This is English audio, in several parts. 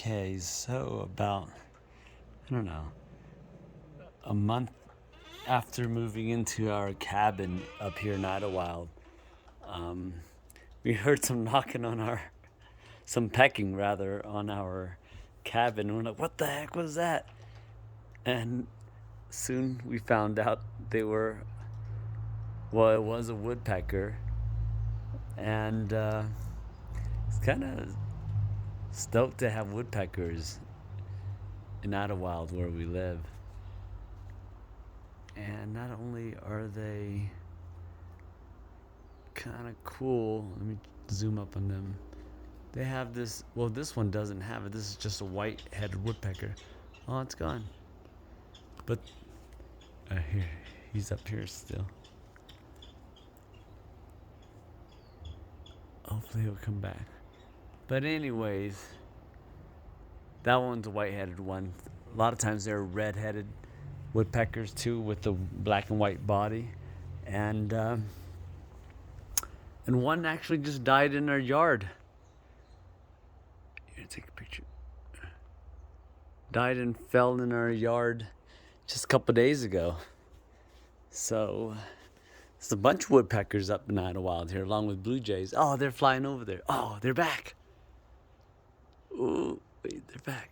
Okay, so about, I don't know, a month after moving into our cabin up here in Idyllwild, um, we heard some pecking rather, on our cabin. We're like, what the heck was that? And soon we found out it was a woodpecker. And it's kind of stoked to have woodpeckers in Idyllwild where we live. And not only are they kind of cool, let me zoom up on them. They have this, well, this one doesn't have it. This is just a white-headed woodpecker. Oh, it's gone. But here, he's up here still. Hopefully he'll come back. But anyways, that one's a white-headed one. A lot of times they're red-headed woodpeckers too, with the black and white body. And one actually just died in our yard. Here, take a picture. Died and fell in our yard just a couple days ago. So there's a bunch of woodpeckers up in Idyllwild here, along with blue jays. Oh, they're flying over there. Oh, they're back. Ooh, wait, they're back.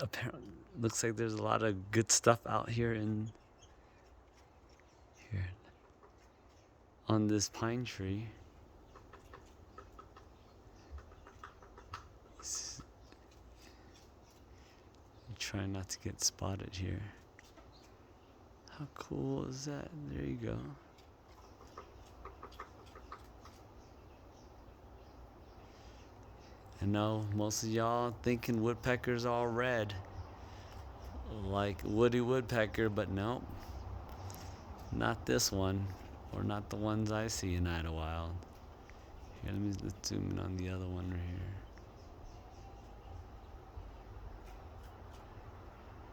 Apparently, looks like there's a lot of good stuff out here on this pine tree. Try not to get spotted here. How cool is that? There you go. I know most of y'all thinking woodpeckers all red, like Woody Woodpecker, but nope, not this one, or not the ones I see in Idyllwild. Here, let's zoom in on the other one right here.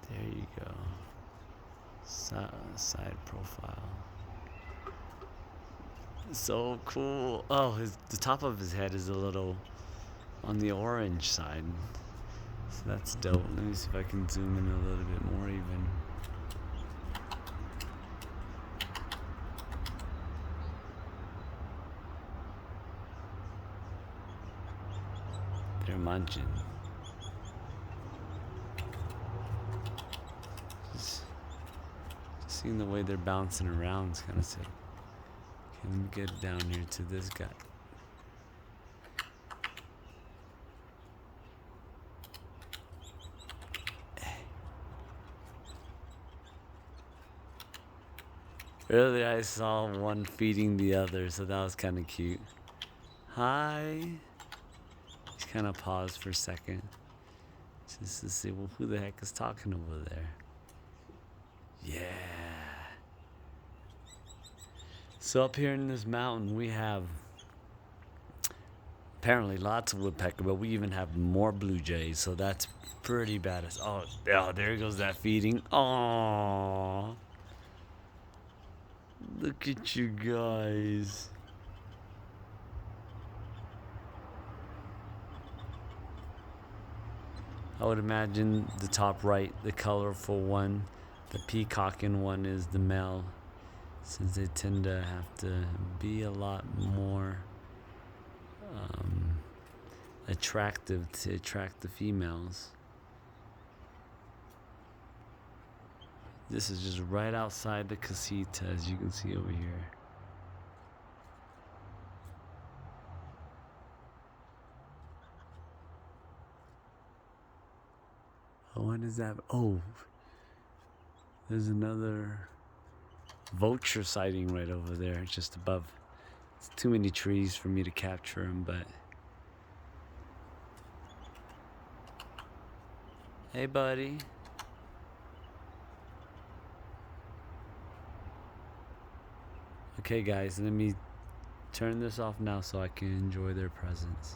There you go. Side profile. So cool. Oh, the top of his head is a little on the orange side. So that's dope. Let me see if I can zoom in a little bit more even. They're munching. Seeing the way they're bouncing around is kind of sick. Okay, let me get down here to this guy. Earlier I saw one feeding the other, so that was kind of cute. Hi. Just kind of paused for a second just to see, well, who the heck is talking over there? Yeah. So up here in this mountain, we have apparently lots of woodpecker, but we even have more blue jays, so that's pretty badass. Oh, there goes that feeding. Aww. Look at you guys. I would imagine the top right, the colorful one, the peacocking one, is the male, since they tend to have to be a lot more attractive to attract the females. This is just right outside the casita, as you can see over here. Oh, what is that? Oh, there's another vulture sighting right over there, just above. It's too many trees for me to capture them, but. Hey, buddy. Okay, guys, let me turn this off now so I can enjoy their presence.